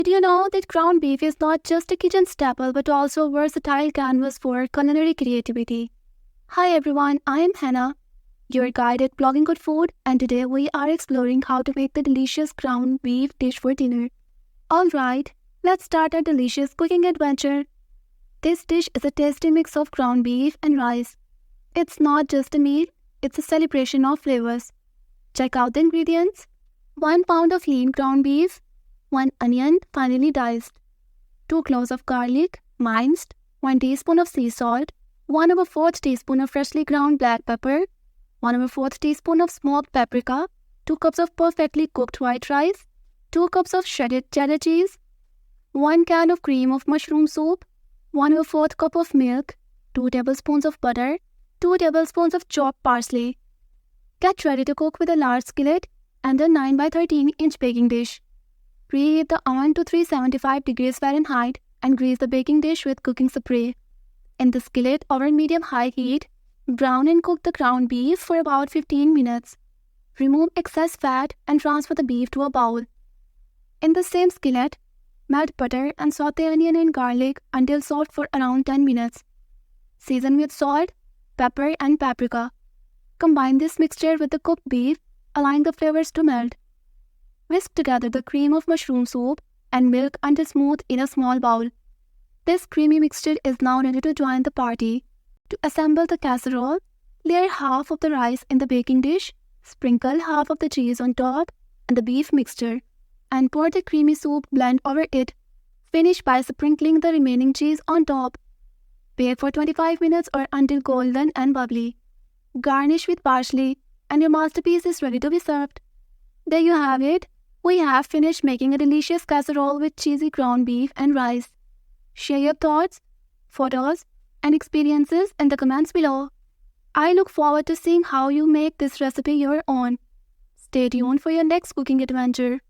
Did you know that ground beef is not just a kitchen staple but also a versatile canvas for culinary creativity? Hi everyone, I am Hannah, your guide at Blogging Good Food, and today we are exploring how to make the delicious ground beef dish for dinner. Alright, let's start our delicious cooking adventure. This dish is a tasty mix of ground beef and rice. It's not just a meal, it's a celebration of flavors. Check out the ingredients. 1 pound of lean ground beef, 1 onion finely diced, 2 cloves of garlic minced, 1 teaspoon of sea salt, 1/4 teaspoon of freshly ground black pepper, 1/4 teaspoon of smoked paprika, 2 cups of perfectly cooked white rice, 2 cups of shredded cheddar cheese, 1 can of cream of mushroom soup, 1/4 cup of milk, 2 tablespoons of butter, 2 tablespoons of chopped parsley. Get ready to cook with a large skillet and a 9 by 13 inch baking dish. Preheat the oven to 375 degrees Fahrenheit and grease the baking dish with cooking spray. In the skillet over medium-high heat, brown and cook the ground beef for about 15 minutes. Remove excess fat and transfer the beef to a bowl. In the same skillet, melt butter and sauté onion and garlic until soft for around 10 minutes. Season with salt, pepper and paprika. Combine this mixture with the cooked beef, allowing the flavors to melt. Whisk together the cream of mushroom soup and milk until smooth in a small bowl. This creamy mixture is now ready to join the party. To assemble the casserole, layer half of the rice in the baking dish, sprinkle half of the cheese on top and the beef mixture, and pour the creamy soup blend over it. Finish by sprinkling the remaining cheese on top. Bake for 25 minutes or until golden and bubbly. Garnish with parsley, and your masterpiece is ready to be served. There you have it. We have finished making a delicious casserole with cheesy ground beef and rice. Share your thoughts, photos, and experiences in the comments below. I look forward to seeing how you make this recipe your own. Stay tuned for your next cooking adventure.